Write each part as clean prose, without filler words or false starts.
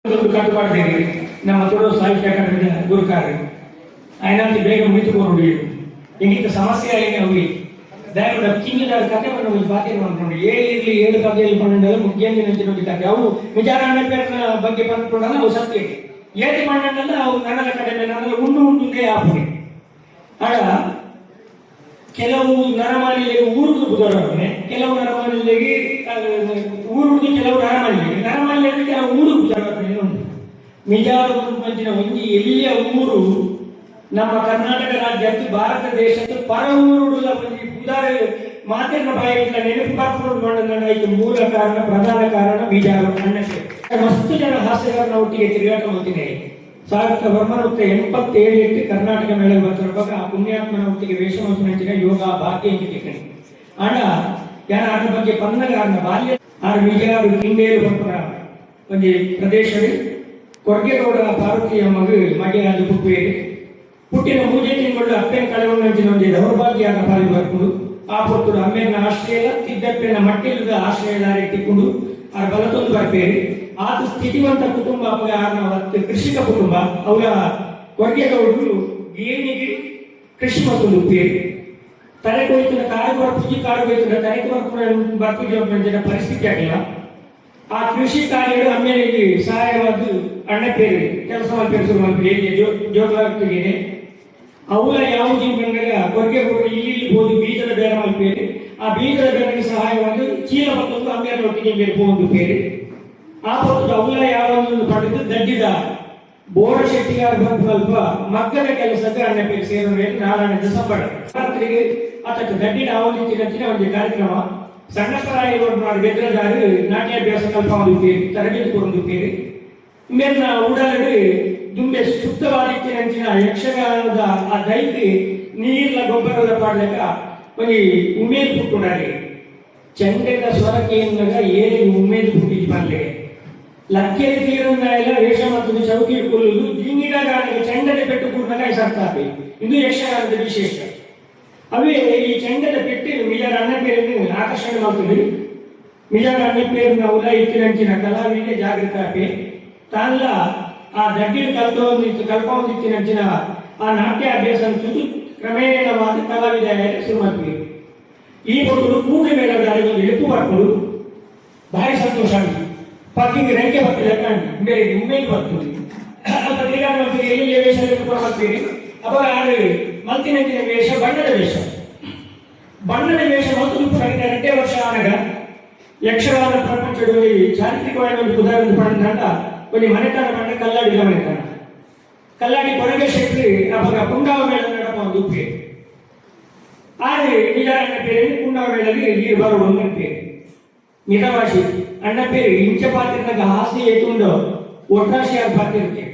ಕಟ್ಟುಪಾಡ್ತೀರಿ ನಮ್ಮ ತುಳು ಸಾಹಿತ್ಯ ಅಕಾಡೆಮಿಯ ಗುರುಕಾರ್ಯ ಆಯ್ನಾಂತ ಬೇಗ ಮುಗಿದುಕೊಂಡು ಎಂಗಿಂತ ಸಮಸ್ಯೆ ಆಗಿದೆ ಹೋಗಿ ದಯವಿಟ್ಟು ಕಿಂಗಿದ ಕಥೆ ಒಂದು ಬಾಕಿ ಮಾಡ್ಕೊಂಡು ಏಳು ಏಳು ಕಥೆ ಹೇಳ್ಕೊಂಡಲ್ಲ ಮುಖ್ಯಂಗಿ ನಂಚಿನ ಕಥೆ ಅವು ವಿಚಾರ ಬಗ್ಗೆ ಬಂದ್ಕೊಂಡಲ್ಲ ಅವು ಸತ್ಯ ಏಟಿ ಮಣ್ಣಲ್ಲ ಅವು ನನ್ನಲ ಕಡಿಮೆ ನನ್ನಲ್ಲಿ ಉಂಡುಂಟೇ ಆಪುರಿ ಆಗ ಕೆಲವು ನರಮಾಲಿಗೆ ಊರುದು ಬುಧವಾರನೆ ಕೆಲವು ನರಮಾಲಿಗೆ ಊರುದು ಕೆಲವು ನರಮಾಲಿಗೆ ಕೆಲವು ಊರು ಬುಧವಾರನೆ ಉಂಟು ಮಿಜಾರು ಪಂಚಿನ ಒಂಜಿ ಎಲ್ಲಿಯ ಊರು ನಮ್ಮ ಕರ್ನಾಟಕ ರಾಜ್ಯ ಭಾರತ ದೇಶದ ಪರ ಊರುಗಳ ಒಂಜಿ ಬುಧಾರ ಮಾತಿನ ಬಾಯಿಗಳ ನೆನಪು ಬರ್ಕೊಂಡು ಮಾಡಿದ ಮೂಲ ಕಾರಣ ಪ್ರಧಾನ ಕಾರಣ ಮಿಜಾರು ಅಣ್ಣಕ್ಕೆ ಮಸ್ತು ಜನ ಹಾಸ್ಯಗಾರನ ಒಟ್ಟಿಗೆ ತಿರುಗಾಟ ಹೋಗ್ತಿದೆ 1987 ಕರ್ನಾಟಕ ಮೇಳ ಬರ್ತಿರುವಾಗ ಆ ಪುಣ್ಯಾತ್ಮನ ಒಟ್ಟಿಗೆ ವೇಷಮಂತಿನ ಯೋಗ ಭಾಗ್ಯ ಟಿಕೆಟ್ ಆಡ ಯಾರ ಅದ್ರ ಬಗ್ಗೆ ಪನ್ನಗಾರನ ಬಾಲ್ಯ ಆರು ಮಿಜಾರು ಕಿಂಡೇರು ಬಂಪರ ಒಂದು ಪ್ರದೇಶವೇ ಕೊರ್ಗೆಗೌಡ ಪಾರ್ವತಿಯ ಮಗು ಮಗೆಯಾದ ಪುಪ್ಪೇರಿ ಪುಟ್ಟಿನ ಮೂಜೆ ತಿಂಗಳು ಅಪ್ಪೆನ ಕಳೆವಣ್ಣಂಚಿನ ಒಂದು ದೌರ್ಭಾಗ್ಯನ ಪಾಲಿ ಬರ್ಕೊಂಡು ಆ ಪುತ್ತೂರು ಅಮ್ಮೆನ ಆಶ್ರಯ ತಿದ್ದಪ್ಪೆನ ಮಟ್ಟಿಲ್ಲದ ಆಶ್ರಯದಾರ ಇಟ್ಟುಕೊಂಡು ಆ ಬಲತೊಂದು ಬರ್ಪೇರಿ ಆತ ಸ್ಥಿತಿವಂತ ಕುಟುಂಬ ಕೃಷಿಕ ಕುಟುಂಬ ಅವರ ಕೊರ್ಗೆಗೌಡರು ಏನಿಗೆ ಕೃಷಿ ಮತ್ತೊಂದು ಉಪ್ಪೇರಿ ತಲೆ ಕೊಯ್ತಿನ ಕಾಡು ಪೂಜಿ ಕಾಡು ಕೊಯ್ತಿನ ತಲೆ ಬರ್ಪುಜ ಪರಿಸ್ಥಿತಿ ಆಗಿಲ್ಲ ಆ ಕೃಷಿ ಕಾರ್ಯಗಳು ಅಮ್ಮೆನಿಗೆ ಸಹಾಯವಾದ ಅಣ್ಣ ಪೇರಿ ಕೆಲಸ ಮಲ್ಪೇರಿಸುವ ಜೋಗ್ಲಾಗ್ತಿದ್ದೇನೆ ಅವರ ಯಾವುದೇ ಬಂದಾಗ ಕೊರ್ಗೆಗೌಡರು ಇಲ್ಲಿ ಹೋಗಿ ಬೀಜದ ಬೇರೆ ಮಲ್ಪೇರಿ ಆ ಬೀಜದ ಬೇರೆಗೆ ಸಹಾಯವಾದ ಚೀಲ ಮತ್ತೊಂದು ಅಮ್ಮೆನ ಒಟ್ಟಿಗೆ ಮೇಲ್ಕೊಂಡು ಪೇರಿ ಆ ಪಕ್ಕ ಅವಲ ಯಾವೊಂದು ಪಡೆದು ದಡ್ಡಿದ ಬೋರ ಶೆಟ್ಟಿಗಾರ ಸ್ವಲ್ಪ ಮಕ್ಕಳ ಕೆಲಸಕ್ಕೆ ಅಣ್ಣ ಪೇರಿ ಸೇರುವ ನಾರಾಯಣದ ಸಂಬಳ ರಾತ್ರಿಗೆ ಅದಕ್ಕೆ ದಡ್ಡಿನ ಅವಧಿನ ಒಂದು ಕಾರ್ಯಕ್ರಮ ಸಣ್ಣಪರಾಯಿ ಬೆದ್ರದಾರು ನಾಟ್ಯಾಭ್ಯಾಸ ಕಲ್ಪವೊಂದು ತರಬೇತಿ ಕೊರೊಂದು ಪೇರಿ ಮೇಲಿನ ಉಡಲಡು ದುಂಬೆ ಸುಪ್ತವಾದಿತ್ಯನಂಚಿನ ಯಕ್ಷಗಾನದ ಆ ದೈತ್ಯ ನೀರ್ಲ ಗೊಬ್ಬರದ ಪಾಡ್ಲಕ ಒಂದು ಉಮೇದು ಪುಟ್ಟುಂಡಾರೆ ಚಂಡೆದ ಸ್ವರಕ್ಕೆ ಏನೇ ಉಮೇದು ಪುಟ್ಟಿದ್ದು ಬಂದ್ರೆ ಲಕ್ಕೆರೆ ತೀರನ್ನ ಎಲ್ಲ ವೇಷ ಮತ್ತು ಚೌಕಿ ಇಟ್ಕೊಳ್ಳುವುದು ಜಿಂಗಿಡ ಗಾಣಿಗೆ ಚಂಡದ ಪೆಟ್ಟು ಕೂರ್ನಾಗ ಸರ್ತಾಪೆ ಇದು ಯಕ್ಷಗಾನದ ವಿಶೇಷ ಅವೇ ಈ ಚಂಡದ ಪೆಟ್ಟು ಮಿಜಾರ ಅಣ್ಣ ಪೇರಿನ ಆಕರ್ಷಣೆ ಮಾಡ್ತೀವಿ ಮಿಜಾರ ಅಣ್ಣ ಪೇರಿನ ಉಲ ಇತ್ತಿನಂಚಿನ ಕಲಾವಿದೆ ಜಾಗೃತ ಆಪೆ ತಾನ್ಲ ಆ ದಡ್ಡಿನ ಕಲ್ಪವೊಂದಿತ್ತಿನಂಚಿನ ಆ ನಾಟ್ಯ ಅಭ್ಯಾಸ ಕ್ರಮೇಣವಾದ ಕಲಾವಿದ ಶುರು ಮಾಡ್ತೀವಿ ಈ ಹುಡುಗರು ಕೂಡಿ ಮೇಲೆ ಒಂದು ಎಪ್ಪು ಮಾಡ್ಕೊಂಡು ಭಾರಿ ಸಂತೋಷ ಆಗಿದೆ ಪಾಕಿಂಗ್ ರಂಕೆ ಬರ್ತಿಲ್ಲ ಕಾಣಿ ಬೇರೆ ಉಮೇದು ಬರ್ತದೆ ಪತ್ರಿಕಾ ಮಾಡ್ತೀರಿ ಎಲ್ಲಿ ವೇಷ ಮಾಡ್ತೀರಿ ಅವಾಗ ಆಡು ಮಲ್ತಿನಂಚಿನ ವೇಷ ಬಣ್ಣದ ವೇಷ ಮತ್ತು 2 ವರ್ಷ ಆನಾಗ ಯಕ್ಷಗಾನ ಪ್ರಪಂಚದಲ್ಲಿ ಚಾರಿತ್ರಿಕವಾಗಿ ಒಂದು ಉದಾಹರಣೆ ಪಡೆದ ಒಂದು ಮನೆತನ ಪಂಡ ಕಲ್ಲಾಡಿದ ಮನೆತನ ಕಲ್ಲಾಡಿ ಕೊರಗೆ ಶೆಟ್ಟಿ ಅವಾಗ ಕುಂಡಾವ ಮೇಳ ನಡಪ ಒಂದು ಉಪ್ಪೆ ಆದ್ರೆ ನಿಜಾರ ಅಣ್ಣ ಪೇರಲ್ಲಿ ಕುಂಡಾವ ಮೇಳಲ್ಲಿ ನೀರು ಬರುವ ಒಂದು ಪೇರು ಮಿತವಾಸಿ ಅಣ್ಣ ಪೇರು ಇಂಚ ಪಾತ್ರಿನಾಗ ಹಾಸಿ ಎತ್ತುಂಡು ಒಟ್ರಾಶಿ ಆದ ಪಾತ್ರಿರುತ್ತೆ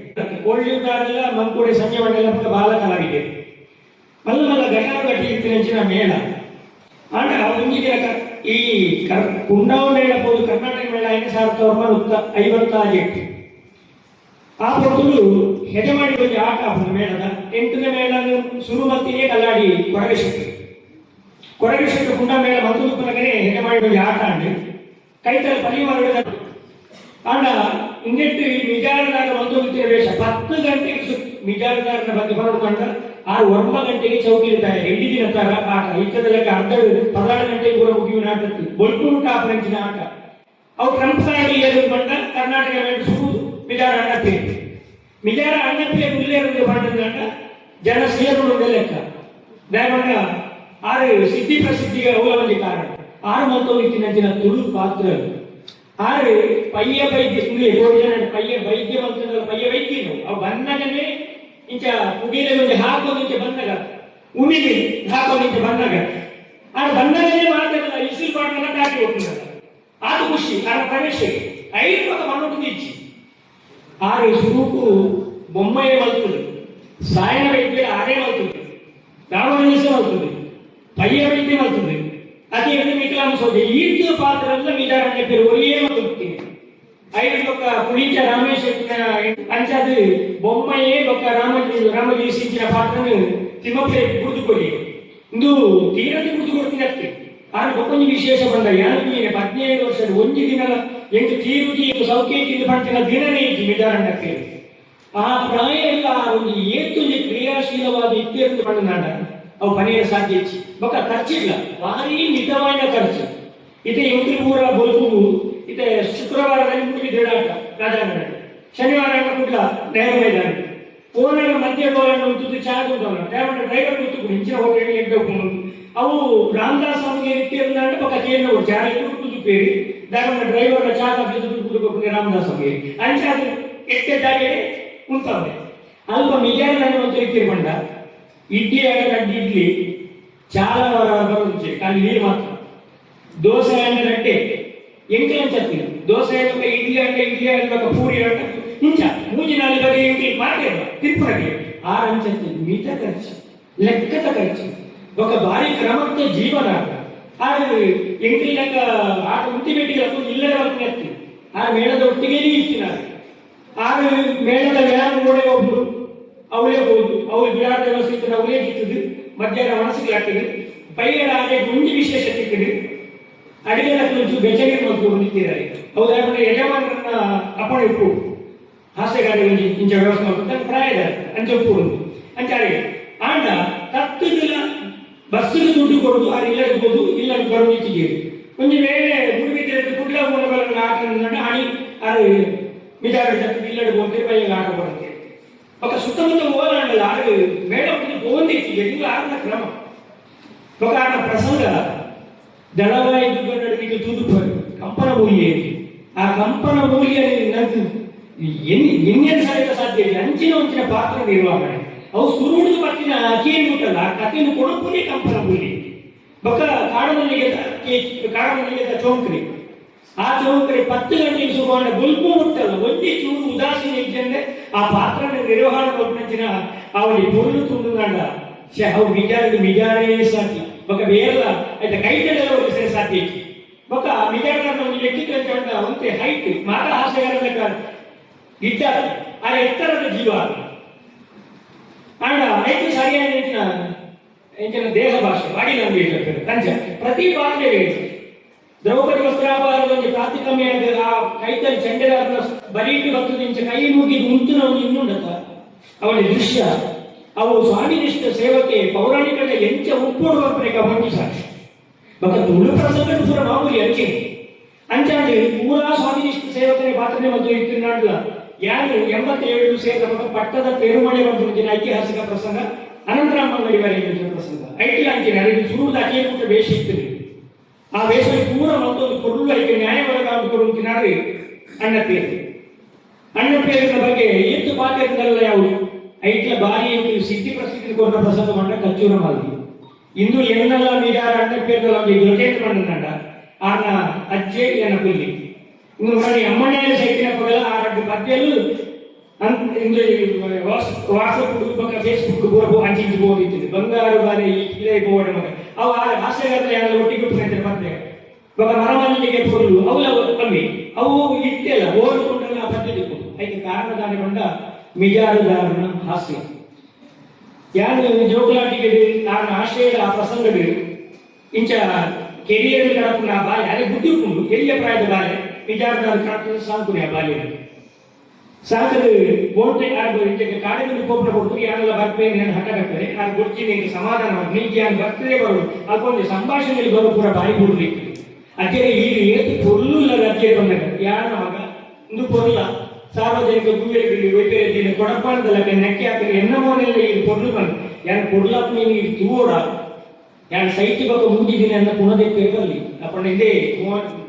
ಒಳ್ಳೆದಾರೆಲ್ಲ ಮಂಕುಡೆ ಸಂಜೆವನ್ನೆಲ್ಲ ಬಾಲ ಕಲಾವಿದೆ ಮಲ್ಲ ಗಟಾರು ಗಟ್ಟಿ ಇತ್ತಿನಂಚಿನ ಮೇಳ ಆಗ ಮುಂಜಿಗೆ ಈ ಕುಂಡಾವ ಮೇಳ ಹೋದು ಕರ್ನಾಟಕ ಮೇಳ 1956 ಆ ಹೊತ್ತಲು ಹೆಜಮಾಡಿ ಒಂದು ಆಟ ಮೇಳದ 8ನೇ ಮೇಳ ಶುರು ಮತ್ತಿಗೆ ಕಲ್ಲಾಡಿ ಕೊರಗಶೆಟ್ಟಿ ಕುಂಡ ಮೇಳ ಮತ್ತೊಂದು ಹೆಜಮಾಡಿ ಒಂದು ಆಟ ಆಡಿ ಕೈತಲ್ಲಿ ಪರಿವಾರ ಆಡ ಇಂಗೆಟ್ಟು ಮಿಜಾರದಾರ ಒಂದೊಂದು ವೇಷ 10 ಗಂಟೆಗೆ ಮಿಜಾರದಾರನ ಬಗ್ಗೆ ಹೊರಡ್ಕೊಂಡ 9 ಗಂಟೆಗೆ ಚೌಕಿ ಇರ್ತಾರೆ 2 ದಿನ ತರ ಆಟ ಇಷ್ಟದಲ್ಲಕ್ಕೆ 16 ಗಂಟೆಗೆ ಕೂಡ ಮುಗಿಯುವ ನಾಟಕ ಬೊಲ್ಪೂರು ಕಾಪರಂಚಿನ ಆಟ ಅವು ಕ್ರಂಪಸಾಗಿ ಏರು ಬಂದ ಕರ್ನಾಟಕ ಮೇಳ ಸುರುವುದು ಮಿಜಾರ ಅಣ್ಣ ಪೇರು ಉಲ್ಲೇಖ ಮಾಡಿದಂತ ಜನ ಸೇರುವುದು ಲೆಕ್ಕ ದಯಮಾಡ 6 ಸಿದ್ಧಿ ಪ್ರಸಿದ್ಧಿಗೆ ಅವಲಂಬಿ ಕಾರಣ 6 ಮತ್ತೊಂದು ಇತ್ತಿನಂಚಿನ ತುಳು ಪಾತ್ರ 6 ಪಯ್ಯ ವೈದ್ಯ ಪಯ್ಯ ವೈದ್ಯ ಮಂತ್ರದಲ್ಲಿ ಪಯ್ಯ ವೈದ್ಯನು ಅವು ಬಂದಾಗಲೇ ಇಂಚ ಪುಗಿಲೆ ಒಂದು ಹಾಕೋನಿಂಚ ಬಂದಾಗ ಉಮಿಗೆ ಹಾಕೋನಿಂಚ ಬಂದಾಗ ಬಂದಾಗಲೇ ಮಾತಾಡಲ್ಲ ಇಸಿಲ್ ಪಾಡ್ನೆಲ್ಲ ದಾಟಿ ಹೋಗ್ತದೆ ಅದು ಖುಷಿ ಅದರ ಪ್ರವೇಶ 5 ಮನೋಟು ಇಚ್ಚಿ 6 ಸುರೂಪು ಬೊಮ್ಮೆಯೇ ಮಲ್ತದೆ ಸಾಯನ ವೈದ್ಯ 6 ಮಲ್ತದೆ ದಾವಣಗೆರೆ ಮಲ್ತದೆ ಪಯ್ಯ ವೈದ್ಯ ಮಲ್ತದೆ ಅದೇ ವಿಕಲಾಂಶೋದೆ ಈತ ಪಾತ್ರ ಎಲ್ಲ ಮಿಜಾರಣ್ಣ ಪೇರು ಒರಿಯೇ ಮಲ್ತದೆ 5 ಕುಳಿಚ ರಾಮೇಶ್ ಅಂಚದು ಬೊಮ್ಮೆಯೇ ರಾಮಜಿ ಸಿಂಚಿನ ಪಾತ್ರನು ತಿಮ್ಮಪ್ಪೆ ಗುರುತುಕೊಡಿ ಇಂದು ತೀರದಿ ಗುರುತು ಕೊಡ್ತೀನಿ ಅಷ್ಟೇ ಆಗ ಬೊಕ್ಕೊಂದು ವಿಶೇಷ ಬಂದ ಯಾರು 15 ವರ್ಷದ 1 ದಿನ ಎಂಟು ತೀರುಗಿ ಎಂದು ಸೌಕೇತಿಂದು ಪಂಚಿನ ದಿನನೇ ಇತ್ತು ಮಿಜಾರಣ್ಣಕ್ಕೆ. ಆ ಪ್ರಾಯ ಎಲ್ಲ ಒಂದು ಏತುಂಜಿ ಕ್ರಿಯಾಶೀಲವಾದ ಇತ್ತೀರ್ತು ಪಂಡ ಅವು ಪನೆಯ ಸಾಧ್ಯ ಬೊಕ್ಕ ಖರ್ಚಿಲ್ಲ, ಭಾರಿ ಮಿತವಾದ ಖರ್ಚು. ಇದೇ ಎಂಟು ಊರ ಬದುಕು ಇದೇ ಶುಕ್ರವಾರದಲ್ಲಿ ಮುಗಿದಿಡಾಟ ರಾಜಾಂಗಣ, ಶನಿವಾರ ಕೂಡ ನೆಹರು ಮೈದಾನ ಓನರ್ ಮಧ್ಯ ತುದು ಚಾದು ಡ್ರೈವರ್ ಗೊತ್ತು ಹಿಂಚಿನ ಹೋಗಿ ಎಂಟು ಅವು ರಾಮದಾಸ್ ಅವನಿಗೆ ಇತ್ತೀರ್ನಾಂಡ ಪಕ್ಕ ಚೇಂದ್ರ ಚಾರಿ ತುದು ಪೇರಿ ದಾವಣ ಡ್ರೈವರ್ ಚಾ ಕಾಫಿ ತುದು ರಾಮದಾಸ್ ಅವನಿಗೆ ಅಂಚೆ ಅದು ಎಷ್ಟೇ ಜಾಗ ಉಂಟವೆ ಅಲ್ಪ ಮಿಜಾರ ಅಂತ ಇರ್ತೀರ್ಕೊಂಡ ಇಡ್ಲಿ ಅಡ್ಡಿ ಇಡ್ಲಿ ಚಾಲ ಬರುತ್ತೆ ಖಾಲಿ ನೀರು ಮಾತ್ರ. ದೋಸೆ ಅಂದ್ರೆ ರಡ್ಡೆ ಎಂಟು ಚಟ್ನಿ ದೋಸೆ ಇಡ್ಲಿ ಅಂದ್ರೆ ಇಡ್ಲಿ ಅಂದ್ರೆ ಪೂರಿ ಅಂದ್ರೆ ಇಂಚ ಮೂಜಿ ನಾಲ್ಕು ಬಗೆ ಎಂಟಿ ಮಾಡಿಲ್ಲ ತಿರುಪುರಗೆ ಆರಂಚತ್ತಿ ಮಿತ ಖರ್ಚು ಲೆಕ್ಕದ ಖರ್ಚು ఒక భారీ క్రమంతో జీవన ಆದ್ರೆ ಎಂಟಿಲಾಗ ಆಟ ಉಂಟಿಮೆಟ್ಟಿಗೆ ಇಲ್ಲದ ವರ್ಗ ಎತ್ತಿ ಆ ಮೇಳದ ಒಟ್ಟಿಗೆ ಇರ್ತಿದ್ದಾರೆ. ಆಗ ಮೇಳದ ವ್ಯಾನ್ ಓಡೆ ಒಬ್ಬರು ಅವಳೇ ಹೋಗುದು, ಅವಳು ಬಿಡಾಟ ವ್ಯವಸ್ಥೆ ಅವಳೇ ಕಿತ್ತದು, ಮಧ್ಯಾಹ್ನ ಮನಸ್ಸಿಗೆ ಹಾಕಿದ್ರು ಪೈಗಳ ಆನೆ ಗುಂಡಿ ವಿಶೇಷ ತಿಕ್ಕದು, ಅಡಿಗೆ ಕುರಿತು ಬೆಚ್ಚಗೆ ಮತ್ತು ನಿಂತಿದ್ದಾರೆ. ಹೌದಾದ್ರೆ ಯಜಮಾನರನ್ನ ಅಪ್ಪಣೆ ಇಪ್ಪು ಹಾಸ್ಯಗಾರರಿಗೆ ಇಂಚ ವ್ಯವಸ್ಥೆ ಮಾಡ್ತಾರೆ ಪ್ರಾಯದ ಅಂಚೆ ಒಪ್ಪುಡು ಅಂಚಾರೆ ಆಂಡ ತತ್ತಿಲ್ಲ ಬಸ್ಸಿಗೆ ದುಡ್ಡು ಕೊಡುದು ಅದು ಇಲ್ಲದಿರ್ಬೋದು ಇಲ್ಲ ಬರುವಿಕೆಗೆ ಒಂದು ವೇಳೆ ಮುಳುಗಿದ್ರೆ ಕುಡ್ಲ ಮೂಲಗಳನ್ನು ಹಾಕಿದ್ರೆ ಹಣಿ ಅದು ಮಿಜಾರ ಇಲ್ಲದ ಹೋಗಿ ಪೈಗೆ ಆಟ ಬರುತ್ತೆ. ఒక ಸುತ್ತಮುತ್ತ ಹೋಗಲ್ಲ ಆಗ ಮೇಡ ಹೋಗಿಗೆ ಇದು ಆದ ಕ್ರಮ ఒక ಆಟ ಪ್ರಸಂಗ ದಳವಾಯಿ ದುಡ್ಡು ತುದು ಕಂಪನ ಮೂಲ್ಯ ಆ ಕಂಪನ ಮೂಲ್ಯ ಎನ್ನೇನು ಸಹಿತ ಸಾಧ್ಯ ಇಲ್ಲ. ಅಂಚಿನ ಒಂಚಿನ ಪಾತ್ರ ನಿರ್ವಹಣೆ ಅವು ಸುರುಳಿದು ಬರ್ತಿನ ಅಕ್ಕೇನು ಬಿಟ್ಟಲ್ಲ ಆ ಕಥೆಯನ್ನು ಕೊಡೋದೇ ಕಂಪನ ಮೂಲ್ಯ. ಬೊಕ್ಕ ಕಾಡಮಲ್ಲಿಗೆ ಚೌಂಕ್ರಿ ಆ ಚೌಂಕ್ರಿ 10 ಗಂಟೆಗೆ ಸುಮಾರ ಗುಲ್ಪು ಮುಟ್ಟಲ್ಲ ಒಂದೇ ಚೂರು ಉದಾಸೀನ ಇದ್ದಂದ್ರೆ ಆ ಪಾತ್ರ ನಿರ್ವಹಣೆ ಕೊಟ್ಟಿನ ಅವಳಿ ಪೊಳ್ಳು ತುಂಡು ಕಂಡ ಅವು ಮಿಜಾರೇ ಸಾಧ್ಯ ಬೊಕ್ಕ ಬೇರೆ ಆಯ್ತಾ ಕೈಟೆಲ್ಲ ಹೋಗಿ ಸಾಧ್ಯ ಬೊಕ್ಕ ಮಿಜಾರ ಒಂದು ವ್ಯಕ್ತಿತ್ವ ಒಂದೇ ಹೈಟ್ ಮಾತ ಹಾಸ್ಯಗಾರ ಇದ್ದಾರೆ ಆ ಎತ್ತರದ ಜೀವ ಆಂಡ ಐದು ಸರಿಯಾದ ಎಂಚಿನ ದೇಹ ಭಾಷೆ ಬಾಡಿ ಲ್ಯಾಂಗ್ವೇಜ್ ಆಗ್ತದೆ ಕಂಚ ಪ್ರತಿ ಭಾಷೆ ದ್ರೌಪದಿ ವಸ್ತ್ರಾಭಾರದಲ್ಲಿ ಪ್ರಾತಿಕಮ್ಯ ಆ ಕೈತಲ್ಲಿ ಚಂಡಗಾರನ ಬರೀಟು ಬರ್ತದೆ ಇಂಚ ಕೈ ಮುಗಿದು ಮುಂಚಿನ ಒಂದು ಇನ್ನುಂಡತ ಅವಳ ದೃಶ್ಯ ಅವು ಸ್ವಾಮಿನಿಷ್ಠ ಸೇವಕ್ಕೆ ಪೌರಾಣಿಕದ ಎಂಚ ಉಪ್ಪೋಡುವಂತೆ ಗಮನಿಸ ಬಕ ತುಳು ಪ್ರಸಂಗ ಪೂರ ಮಾಮೂಲಿ ಅಂಚೆ ಅಂಚಾಂಡಿ ಪೂರಾ ಸ್ವಾಮಿನಿಷ್ಠ ಸೇವಕನೇ ಪಾತ್ರನೇ ಮತ್ತು ಇತ್ತಿನಾಡ್ಲ ಯಾರು 87 ಸೇರಿದ ಪಟ್ಟದ ಪೆರುಮಳೆ ಬಂದಿನ ಐತಿಹಾಸಿಕ ಪ್ರಸಂಗ ಅನಂತರಾಮಂಗಡಿ ಬರೆಯುವ ಪ್ರಸಂಗ ಐಟಿ ಅಂಚಿನ ಅದಕ್ಕೆ ಸುರುವುದು ಅಕ್ಕೇಕೂಟ ವೇಷ ಇರ್ತದೆ. ಆ ವೇಷ ಪೂರ ಮತ್ತೊಂದು ಕೊಡಲು ಐಕೆ ನ್ಯಾಯ ಒಳಗಾಗ ಕೊಡುತ್ತಿನಾದ್ರೆ ಅಣ್ಣ ಪೇರಿನ ಬಗ್ಗೆ ಎಷ್ಟು ಪಾತ್ರಲ್ಲ ಯಾವುದು ಐಟ್ಲ ಬಾರಿ ಸಿದ್ಧಿ ಪ್ರಸಿದ್ಧಿ ಕೊಟ್ಟ ಪ್ರಸಂಗ ಮಂಡ ಕಚ್ಚೂರ ಮಾಲಿ ಇಂದು ಎನ್ನೆಲ್ಲ ಮಿಜಾರ ಅಣ್ಣ ಪೇರಿನ ಜೊತೆ ಮಂಡ ಆನ ಅಜ್ಜೆ ಎನ್ನ ಪುಲ್ಲಿ ಇನ್ನು ನೋಡಿ ಅಮ್ಮಣ್ಣ ಸೈತಿನ ಪಗಲ ಆರಡ್ಡು ಪದ್ಯಲು ವಾಟ್ಸಪ್ ಪಕ್ಕ ಫೇಸ್ಬುಕ್ ಬೋರ್ಬು ಹಂಚಿಂಚು ಹೋಗಿತ್ತು ಬಂಗಾರು ಬಾರಿ ಇಲ್ಲೇ ಬೋರ್ಡ್ ಮಗ ಅವು ಹಾಸ್ಯಗಾರ ಯಾರು ಒಟ್ಟಿಗೆ ಬಿಟ್ಟಿರ್ತಾರೆ ಪದ್ಯ ಇವಾಗ ಮರಮಲ್ಲಿಗೆ ಪೊರ್ಲು ಅವಲ ಕಮ್ಮಿ ಅವು ಇಟ್ಟೆಲ್ಲ ಓಡಿಕೊಂಡ್ರಲ್ಲ ಆ ಪದ್ಯದ ಅದಕ್ಕೆ ಕಾರಣದಾನಗೊಂಡ ಮಿಜಾರುದಾರನ ಹಾಸ್ಯ ಯಾರು ಜೋಕುಲಾಟಿಗೆ ನಾನು ಆಶ್ರಯದ ಆ ಪ್ರಸಂಗಗಳು ಇಂಚ ಕೆರಿಯರ್ ಕಡಪುನ ಆ ಬಾಲ್ಯ ಅದೇ ಬುದ್ಧಿ ಉಂಟು ಎಲ್ಲಿಯ ಪ್ರಾಯದ ಬಾಲ್ಯ ಮಿಜಾರುದಾರ ಕಡಪು ಸಾಂಕುನೆ ಆ ಬಾಲ್ಯ ಸಾಕದು ಬೋಟೆ ಆಗ ಕಾಡಿನಲ್ಲಿ ಕೋಪನ ಕೊಟ್ಟು ಯಾರೆಲ್ಲ ಬರ್ತೇನೆ ನಾನು ಹಠ ಕಟ್ತಾರೆ ನಾನು ಗೊತ್ತಿನಿ ಸಮಾಧಾನ ನಿಜ ಬರ್ತದೆ ಬರೋದು ಅದೊಂದು ಸಂಭಾಷಣೆಯಲ್ಲಿ ಬರೋ ಪೂರ ಬಾಯಿ ಬಿಡ್ಲಿಕ್ಕೆ ಅದೇ ಈಗ ಏತು ಪೊರ್ಲಿಲ್ಲ ಅಜ್ಜೆ ಬಂದಾಗ ಯಾರ ಮಗ ಒಂದು ಪೊರ್ಲ ಸಾರ್ವಜನಿಕ ಗುಂಬೆಗಳಲ್ಲಿ ವೈದ್ಯರ ಕೊಡಪಾಡದಲ್ಲ ನೆಕ್ಕೆ ಹಾಕಿದ್ರೆ ಎನ್ನ ಮನೆಲ್ಲ ಈಗ ಪೊರ್ಲು ಬಂದು ಯಾರು ಪೊರ್ಲಾಪ್ ನೀನು ಈಗ ತೂರ ಯಾರು ಸೈತಿ ಬಗ್ಗೆ ಮುಗಿದಿದ್ದೀನಿ ಅಂತ ಪುನಃ ಬರಲಿ ಅಪ್ಪಣ್ಣ ಇದೇ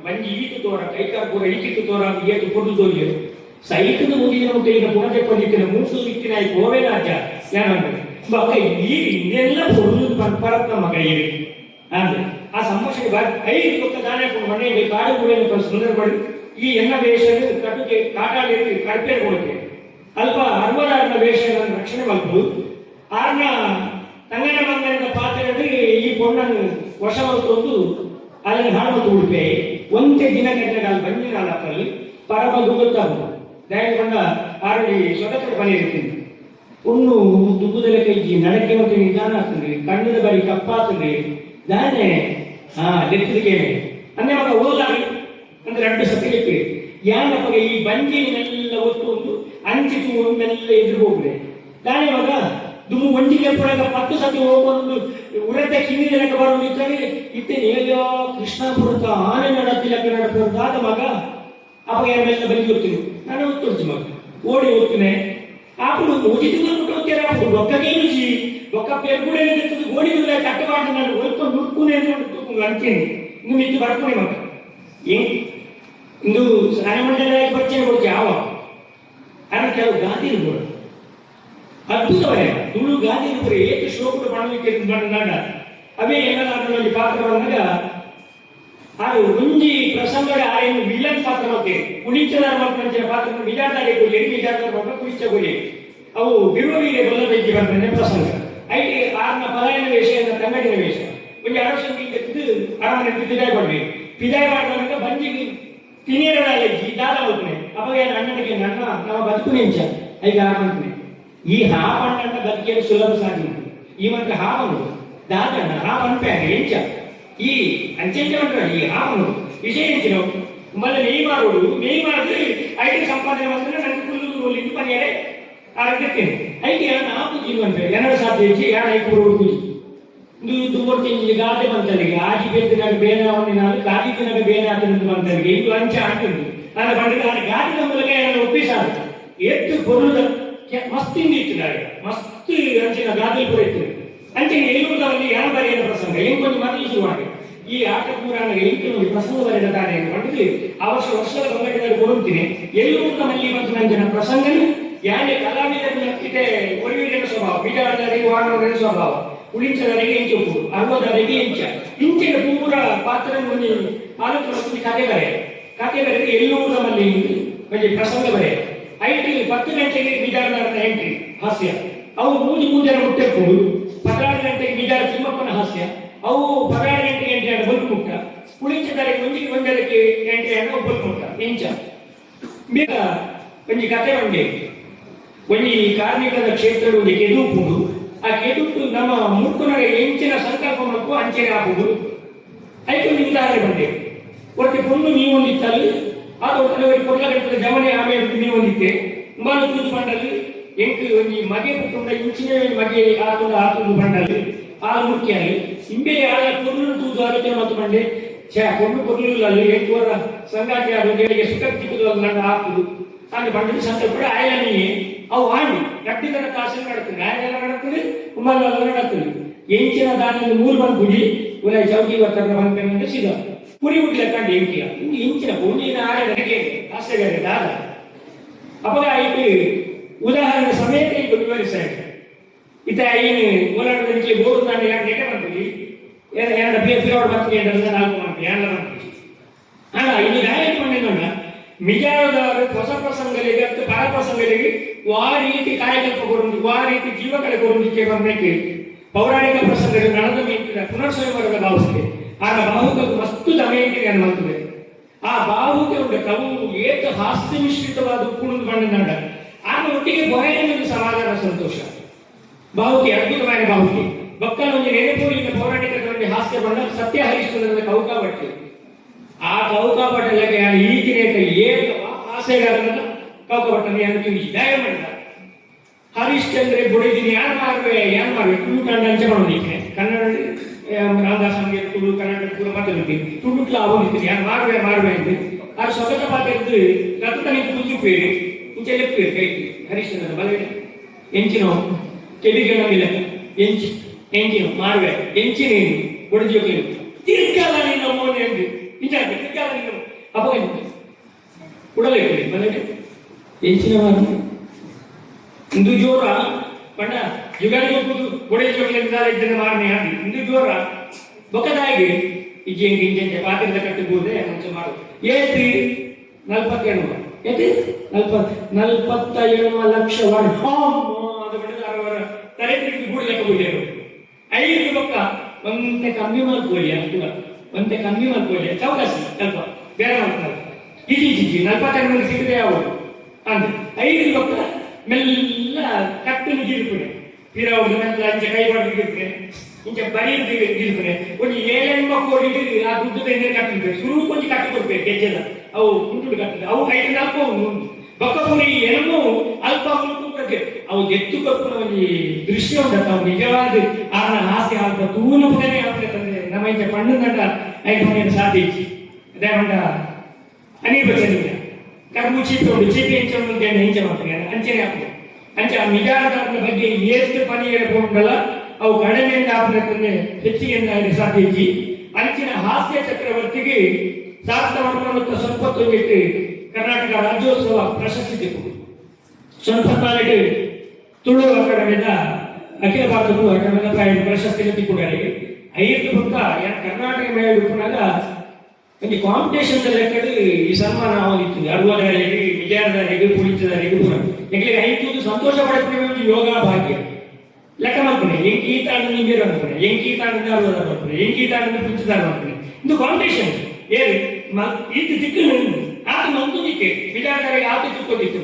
ಬಂಜಿ ಈತು ತೋರ ಕೈಕಾರ್ ಪೂರ ಈಕಿತ್ತು ತೋರ ಅಂತ ಏತು ಪೊರ್ಲು ತೋರಿಯರು ಸೈಕದ ಮುಗಿದ ಕೈಗ ಪುನಃ ಮೂಸು ಇತ್ತಿನ ಗೋವೆ ರಾಜ ಯಾರಂದ್ರೆ ಮಕ್ಕ ಈ ಇನ್ನೆಲ್ಲ ಪೊರ್ಲು ಪರತ್ನ ಮಗ ಇರಿ ಅಂದ್ರೆ ಆ ಸಂಭಾಷಣೆ ಐದು ಪಕ್ಕ ದಾನೆ ಮನೆಯಲ್ಲಿ ಕಾಡು ಕೂಡ ಸಂದರ್ಭಗಳು ಈ ಎನ್ನ ವೇಷ ಕಟುಗೆ ಕಾಟಾಡಿ ಕಡ್ಪೆ ಕೊಡುತ್ತೆ ಅಲ್ಪ ಅರ್ವರಾರನ ವೇಷ ರಕ್ಷಣೆ ಮಲ್ಪು ಆರ್ನ ತಂಗನ ಮಂಗನ ಪಾತ್ರೆ ಈ ಪೊಣ್ಣನ್ನು ವಶವರ್ತೊಂದು ಅಲ್ಲಿ ಹಾಡುವಂತ ಉಡುಪೆ ಒಂದೇ ದಿನ ಗಂಟೆ ಅಲ್ಲಿ ಬಂದಿನ ಅಲ್ಲಪ್ಪಲ್ಲಿ ಪರಮ ದುಗ್ಗುತ್ತಾಗ ದಯಗೊಂಡ ಆರಡಿ ಸ್ವತಂತ್ರ ಬಲಿ ಇರ್ತೀನಿ ಉಣ್ಣು ದುಗ್ಗುದಲ್ಲ ಕೈಜಿ ನಡಕ್ಕೆ ಮತ್ತೆ ನಿಧಾನ ಆಗ್ತದೆ ಕಣ್ಣದ ಬಾರಿ ಕಪ್ಪಾಗ್ತದೆ ದಾನೆ ಲೆಕ್ಕದಿಗೆ ಅಂದ್ರೆ ಮಗ ಓದಾಗಿ ಅಂದ್ರೆ 2 ಸತಿ ಇಟ್ಟು ಯಾನಪ್ಪಗೆ ಈ ಬಂಜಿನೆಲ್ಲ ಒತ್ತು ಒಂದು ಅಂಚಿತು ಒಂದೆಲ್ಲ ಎದುರು ಹೋಗಿದೆ ನಾನೇ ಇವಾಗ ದುಮ್ಮು ಒಂಟಿಗೆ ಪುರಾಗ 10 ಸತಿ ಹೋಗೊಂಡು ಉರತೆ ಕಿಂದಿನಕ್ಕೆ ಬರೋದು ಇದ್ದರೆ ಇತ್ತೇನೆ ಅಯ್ಯೋ ಕೃಷ್ಣಾಪುರದ ಆನೆ ನಡತ್ತಿಲಕ್ಕೆ ನಡಪುರದಾದ ಮಗ ಅವಾಗ ಯಾರೆಲ್ಲ ಬಂದು ಹೋಗ್ತೀನಿ ನಾನು ಒತ್ತೊಡ್ತಿ ಮಗ ಓಡಿ ಹೋಗ್ತೀನಿ ಆಪುಡು ಓದಿದ್ದು ಹೋಗ್ತೀರ ಒಕ್ಕಗೆ ರುಚಿ ಒಕ್ಕ ಪೇರ್ಗೂಡೆ ಓಡಿದ್ರೆ ಕಟ್ಟಬಾರ್ದು ನಾನು ಒಯ್ಕೊಂಡು ನುಡ್ಕುನೆ ಅಂತೀನಿ ಇನ್ನು ಮಿದ್ದು ಬರ್ಕೊಡಿ ಮಗ ಇಂದು ಸ್ನಾನಮಂಡಲ ಪರಿಚಯ ಕೊಡ್ತಿ ಯಾವ ಆದ್ರೆ ಕೆಲವು ಗಾಂಧಿ ಇರ್ಬೋದು ಅದ್ಭುತವೇ ತುಳು ಗಾಂಧಿ ಇರ್ಬೋದು ಏಕೆ ಶ್ಲೋಕಗಳು ಮಾಡಲಿಕ್ಕೆ ಬಂದಾಗ ಅವೇ ಏನಾದ್ರಲ್ಲಿ ಪಾತ್ರ ಬಂದಾಗ ಅದು ಮುಂಜಿ ಪ್ರಸಂಗದ ಆಯನ್ನು ವಿಲನ್ ಪಾತ್ರ ಹೋಗಿ ಕುಳಿಚದ ಮಕ್ಕಳ ಪಾತ್ರ ವಿಜಾದಾರಿ ಕೊಡಿ ಎಲ್ಲಿ ವಿಜಾದಾರ ಮಕ್ಕಳು ಕುಳಿಚ ಕೊಡಿ ಅವು ಬಿರುವಿಗೆ ಬಲ್ಲದಕ್ಕೆ ಬಂದ್ರೆ ಪ್ರಸಂಗ ಐಟಿ ಆರ್ನ ಪಲಾಯನ ವೇಷ ಕನ್ನಡಿನ ವೇಷ ಒಂದು ಅರಸಂಗಿಗೆ ಅರಮನೆ ಪಿದಾಯ ಮಾಡ್ಬೇಕು ಪಿದಾಯ ಮಾಡಿದಾಗ ಬಂಜಿಗೆ ತಿನ್ನಿರದಾಗಿ ದಾದ ಹೋಗ್ತೇನೆ ಅವಾಗ ಅಣ್ಣನಿಗೆ ನನ್ನ ನಮ್ಮ ಬದುಕು ನಿಂಚ ಐದು ಹಾಕೊಂಡ್ನೆ ಈ ಹಾಪಣ್ಣ ಬದುಕಿಯನ್ನು ಸುಲಭ ಸಾಧ್ಯ ಈ ಮಾತ್ರ ಹಾವನು ದಾದಣ್ಣ ಹಾವು ಅನ್ಪ್ಯಾಗ ಎಂಚ ಈ ಅಂಚೆಂಚ ಈ ಹಾವನು ವಿಷಯ ಎಂಚಿನ ಮಲ್ಲ ನೇಯ್ ಮಾಡೋದು ನೇಯ್ ಮಾಡಿದ್ರೆ ಐಟಿ ಸಂಪಾದನೆ ಮಾಡಿದ್ರೆ ನನಗೆ ಕುಲ್ಲು ಇದು ಪನಿಯರೆ ಆಗಿರ್ತೇನೆ ಐಟಿ ನಾವು ಜೀವಂತ ಎರಡು ಸಾಧ್ಯ ಹೆಚ್ಚಿ ಎರಡು ಐದು ಕೂಡಿ ಇದು ಮೂರ್ತಿ ಗಾದೆ ಬಂತಲ್ಲಿಗೆ ಆಜಿ ಬೇತಿನಾಗ ಬೇರೆ ಅವನಿನಾಗ ಗಾದಿ ದಿನಾಗ ಬೇರೆ ಆತನಂತ ಬಂತಲ್ಲಿಗೆ ಇದು ಅಂಚೆ ಆಗ್ತದೆ ನಾನು ಬಂದಿದ್ದ ನಾನು ಗಾದಿನ ಮೂಲಕ ಏನನ್ನು ಒಪ್ಪಿಸಾದ ಎತ್ತು ಬರುದ ಮಸ್ತ್ ಹಿಂದಿ ಇಟ್ಟಿದ್ದಾರೆ ಮಸ್ತ್ ಅಂಚಿನ ಗಾದಿ ಕೂಡ ಇತ್ತು ಅಂಚೆ ಎಲ್ಲೂರಲ್ಲಿ ಯಾರ ಬರೆಯದ ಪ್ರಸಂಗ ಹೆಂಗೊಂದು ಮೊದಲು ಶುರುವಾಗಿ ಈ ಆಟ ಪುರಾಣ ಎಂಟು ಪ್ರಸಂಗ ಬರೆದ ತಾನೆ ಮಾಡಿದ್ರೆ ಆ ವರ್ಷದ ಬಂಗಡಿನಲ್ಲಿ ಕೊಡುತ್ತೀನಿ ಎಲ್ಲೂರ ಮಲ್ಲಿ ಮತ್ತು ನಂಜನ ಪ್ರಸಂಗನು ಯಾರೇ ಕಲಾವಿದರ ಇದೆ ಒರಿವಿನ ಸ್ವಭಾವ ಬೀಜಾಡದರಿಗೆ ವಾಣವರ ಸ್ವಭಾವ ಉಳಿಂಚದವರೆಗೆ ಎಂಚು ಅರ್ವದವರೆಗೆ ಇಂಚಿನ ಪೂರ ಪಾತ್ರ ಆಲೋಚನೆ ಕತೆ ಬರೆದು ಎಲ್ಲೂರ ನಮ್ಮಲ್ಲಿ ಒಂದು ಪ್ರಸಂಗ ಬರೆ ಐಟಿ 10 ಗಂಟೆಗೆ ಬೀಜಾಡದ ಎಂಟ್ರಿ ಹಾಸ್ಯ ಅವು ಮೂಜನ ಮುಟ್ಟೆಕೊಂಡು 16 ಗಂಟೆಗೆ ಬೀಜಾರ ತಿಮ್ಮಪ್ಪನ ಹಾಸ್ಯ ಅವು 16 ಗಂಟೆಗೆ ಎಂಟ್ರಿ ಆದ ಬಲ್ಕು ಮುಟ್ಟ ಉಳಿಂಚದವರೆಗೆ ಒಂದಕ್ಕೆ ಎಂಟ್ರಿ ಆದ ಬಲ್ಕು ಮುಟ್ಟ ಎಂಚ ಬೇಗ ಒಂದು ಕತೆ ಬಂದೆ ಒಂದು ಕಾರ್ಮಿಕರ ಕ್ಷೇತ್ರ ಒಂದು ಕೆದುಪುಡು ಆ ಕೆದುಟ್ಟು ನಮ್ಮ ಮುಕ್ಕುನಗೆ ಎಂಚಿನ ಸಂಕಲ್ಪ ಮತ್ತು ಅಂಚನೆ ಹಾಕುವುದು ಐದು ಉದಾಹರಣೆ ಬಂದೆ ಒಟ್ಟು ಪೊಣ್ಣು ನೀವು ಹೊಂದಿತ್ತಲ್ಲಿ ಅದು ಒಟ್ಟು ಕೊಡ್ಲಗಟ್ಟದ ಜಮನೆ ಆಮೇಲೆ ನೀವು ಹೊಂದಿತ್ತೆ ಮನು ತೂದು ಬಂಡಲ್ಲಿ ಎಂಟು ಒಂದು ಮಗೆ ಪುಟ್ಟ ಇಂಚಿನ ಮಗೆ ಆತುದು ಬಂಡಲ್ಲಿ ಹಾಲು ಮುಖ್ಯಲ್ಲಿ ಹಿಂಬೆ ಆಳ ಕೊರ್ಲು ತೂದು ಆಲೋಚನೆ ಮತ್ತು ಬಂಡೆ ಕೊಣ್ಣು ಕೊರ್ಲಿಲ್ಲ ಅಲ್ಲಿ 8 ವರ್ಷ ಸಂಗಾತಿ ಆರೋಗ್ಯಗಳಿಗೆ ಸುಖ ತಿಕ್ಕುದು ನನ್ನ ಹಾಕುದು ನಾನು ಬಂಡದ ಸಂಕಲ್ಪ ಆಯನಿಯೇ ಅವು ಆಡಿ ಗಟ್ಟಿದರ ಕಾಸನ್ನು ನಡುತ್ತದೆ ಆಯನೆಲ್ಲ ನಡುತ್ತದೆ ಉಮ್ಮಲ್ಲ ನಡುತ್ತದೆ ಎಂಚಿನ ದಾನಿಯಿಂದ 3 ಬಂದು ಗುಡಿ ಉಲೈ ಚೌಕಿ ಬರ್ತಾರೆ ಬಂದ ಸೀದಾ ಪುರಿ ಉಡ್ಲೆ ಕಂಡು ಎಂಟಿಯ ಹಿಂಗೆ ಇಂಚಿನ ಭೂಮಿನ ಆಡಗಳಿಗೆ ಹಾಸ್ಯಗಾರ ದಾದ ಅವಾಗ ಇದು ಉದಾಹರಣೆ ಸಮೇತ ಇದು ವಿವರಿಸ್ತಾರೆ ಇತ ಏನು ಮೂಲಕ್ಕೆ ಬೋರು ನಾನು ಯಾಕೆ ನೆಗೆ ಬಂದ್ವಿ ಎರಡು ಬೇಸಿಗೆ ಬರ್ತೀವಿ ಅಂತ ನಾಲ್ಕು ಮಾಡ್ತೀವಿ ಎಲ್ಲ ಮಾಡ್ತೀವಿ ಅಲ್ಲ ಇದು ಗಾಯಕ ಮಾಡಿದ ಮಿಜಾರದವರು ಹೊಸ ಪ್ರಸಂಗಗಳಿಗೆ ಮತ್ತು ಪರ ಪ್ರಸಂಗಗಳಿಗೆ ಆ ರೀತಿ ಕಾಯಕಲ್ಪ ಕೊಡುವುದು ಆ ರೀತಿ ಜೀವಕಲೆ ಕೊಡುವುದಕ್ಕೆ ಬರಬೇಕು ಪೌರಾಣಿಕ ಪ್ರಸಂಗಗಳು ನಡೆದ ಮೇಲಿನ ಪುನರ್ಸ್ವಯಂವರದ ಭಾವಕ್ಕೆ ಆಗ ಬಾಹುಕಕ್ಕೆ ಮಸ್ತು ದಮಯಂತಿಗೆ ಅನ್ನುವಂಥದ್ದು ಆ ಬಾಹುಗೆ ಒಂದು ಕವು ಏಕ ಹಾಸ್ಯ ಮಿಶ್ರಿತವಾದ ಉಕ್ಕುಣದ ಬಣ್ಣದ ಆಗ ಒಟ್ಟಿಗೆ ಬೊರೆಯಲ್ಲಿ ಸಮಾಧಾನ ಸಂತೋಷ ಬಾಹುಕೆ ಅದ್ಭುತమైన ಬಾಹುಕೆ ಬಕ್ಕನ ಒಂದು ನೆನಪೂರಿನ ಪೌರಾಣಿಕದಲ್ಲಿ ಹಾಸ್ಯ ಬಣ್ಣ ಸತ್ಯ ಹರಿಶ್ಚಂದ್ರನ ಕೌಕಾಬಟ್ಟೆ ಆ ಕೌಕಾಬಟ್ಟೆಗೆ ಈಗಿನ ಏಕ ಹಾಸ್ಯಗಾರನ ಕೌಕಾಬಟ್ಟನೆ ಅಂತ ದಯ ಮಾಡಿದ ಹರಿಶ್ಚಂದ್ರ ಬುಡಿದಿನಿ ಯಾರು ಮಾಡ್ಬೇಕು ತುಳು ಕನ್ನಡ ಅಂಚೆ ಮಾಡೋದಿಕ್ಕೆ ಕನ್ನಡ ರಾಧಾಸ್ವಾಮಿ ತುಳು ಕನ್ನಡ ಕೂಡ ಮಾತಾಡ್ತೀನಿ ತುಳುಕ್ಲ ಅವನಿರ್ತೀನಿ ಯಾರು ಮಾಡ್ಬೇ ಅಂತ ಆ ಸ್ವಗತ ಪಾತ್ರೆದ್ದು ರಥನಿಗೆ ಕುದಿಪೇರಿ ಇಂಚೆ ಲೆಪ್ಪೇರಿ ಕೈ ಹರಿಶ್ಚಂದ್ರ ಬಲವೇಡ ಎಂಚಿನೋ ಕೆಬಿಗೆಲ್ಲ ಎಂಚಿನೋ ಮಾಡ್ಬೇ ಎಂಚಿನೇನು ಬುಡಿದಿಯೋಕೆ ತಿರ್ಗಾಲ ನೀನು ಮೋನೆ ಅಂದು ನಿಜ ತಿರ್ಗಾಲ ನೀನು ಅಪ್ಪ ಉಡಲೇ ಬಲವೇಡ ಎಂಚಿನ ಮಾಡು ಇಂದು ಜೋರ ಪಂಡ ಯುಗಾದಿ ಹೋಗುದು ಒಡೆ ಜೋಗಲಿಂದ ಇದನ್ನು ಮಾರನೆ ಆಗಿ ಇಂದು ಜೋರ ಬೊಕ್ಕದಾಗಿ ಇಂಜೆ ಪಾತ್ರದ ಕಟ್ಟಬಹುದೇ ಮುಂಚೆ ಮಾಡು ಏತಿ 47 ಏತಿ 47 ಲಕ್ಷ ವರ್ಣ ಅದು ಬಿಡದ ಅವರ ತಲೆತಿರುಗಿ ಗೂಡಲೆಕ್ಕ ಬಿಡೇರು 5 ಬೊಕ್ಕ ಒಂದೇ ಕಮ್ಮಿ ಮಾಡ್ಕೊಳ್ಳಿ ಅಷ್ಟು ಒಂದೇ ಕಮ್ಮಿ ಮಾಡ್ಕೊಳ್ಳಿ ಚೌಕಾಸಿ ಸ್ವಲ್ಪ ಬೇರೆ ಮಾಡ್ತಾರೆ ಇಜಿ 42 ಸಿಗದೆ ಯಾವ ಅಂದ್ರೆ 5 ಬೊಕ್ಕ ಮೆಲ್ಲ ಕಟ್ಟನ್ನು ಗಿರುಪುನೆ ತೀರಾವುದು ಮೆಲ್ಲ ಇಂಚೆ ಕೈ ಬಡ್ದು ಗಿರುಪುನೆ ಇಂಚೆ ಬರೀದು ಗಿರುಪುನೆ ಒಂದು 7 ಕೋಟಿ ಆ ದುಡ್ಡು ಕಟ್ಟಿರ್ಬೇಕು ಶುರು ಕೊಂಚ ಕಟ್ಟಿ ಕೊಡ್ಬೇಕು ಗೆಜ್ಜೆದ ಅವು ಕುಂಟುಡು ಕಟ್ಟದೆ ಅವು 5-4 ಬೊಕ್ಕಪುರಿ ಎನಮು ಅಲ್ಪ ಮುಲ್ಕುಂಟಕ್ಕೆ ಅವು ಎತ್ತು ಕೊಪ್ಪುನ ಒಂದು ದೃಶ್ಯ ಉಂಟು ಅವು ನಿಜವಾದ ಆನ ಹಾಸ್ಯ ಅಲ್ಪ ತೂನು ಪುನನೇ ಆಗ್ತದೆ ನಮ್ಮ ಪಣ್ಣಂದ ಐದು ಸಾಧ್ಯ ಅದೇ ಮಂಡ ಅನಿರ್ವಚನೀಯ ಕರ್ಮು ಚೀಪಿ ಉಂಟು ಚೀಪಿ ಹೆಂಚು ಹೆಂಚೆ ಮಾಡ್ತಾರೆ ಅಂಚನೆ ಆಗ್ತದೆ ಅಂಚೆ ಆ ಮಿಜಾರದಾರನ ಬಗ್ಗೆ ಎಷ್ಟು ಪನಿ ಹೇಳ್ಕೊಂಡಲ್ಲ ಅವು ಕಡಿಮೆಯಿಂದ ಆಗ್ತದೆ ಹೆಚ್ಚಿಗೆ ಸಾಧ್ಯ ಅಂಚಿನ ಹಾಸ್ಯ ಚಕ್ರವರ್ತಿಗೆ 1990 ಕರ್ನಾಟಕ ರಾಜ್ಯೋತ್ಸವ ಪ್ರಶಸ್ತಿ ಸಿಕ್ಕಿತು. 1994 ತುಳು ಅಕಾಡೆಮಿದ ಅಖಿಲ ಭಾರತ ತುಳು ಅಕಾಡೆಮಿದ ಪ್ರಶಸ್ತಿ ತೆಕ್ಕೊಂಡಾರೆ. 5 ಪಕ್ಕ ಕರ್ನಾಟಕ ಮೇಲೆ ಉಪ್ಪನಾಗ ಒಂದು ಕಾಂಪಿಟೇಷನ್ ಲೆಕ್ಕಡು ಈ ಸನ್ಮಾನ ಆಗೋದಿತ್ತು. 60 ವಿಜಯದಾರಿಗೆ ಪುಳಿತದಾರಿಗೆ ಪೂರ ಎಗ್ಲಿಗೆ 5 ಸಂತೋಷ ಪಡೆದ ಯೋಗ ಭಾಗ್ಯ ಲೆಕ್ಕ ಮಾಡ್ಕೊಂಡೆ ಎಂಕಿ ತಾಂಡ ನೀರು ಅನ್ಕೊಂಡೆ ಎಂಕಿ ತಾಂಡ ಮಾಡ್ಕೊಂಡೆ ಎಂಕಿ ತಾಂಡ ಪುಚ್ಚದಾರ ಮಾಡ್ಕೊಂಡೆ ಇದು ಕಾಂಪಿಟೇಷನ್ ಏರು ಇದು ದಿಕ್ಕು ಆತ ಮಂದು ದಿಕ್ಕೆ ವಿಜಯದಾರಿಗೆ ಆತ ತಿಕ್ಕೊಂಡಿತ್ತು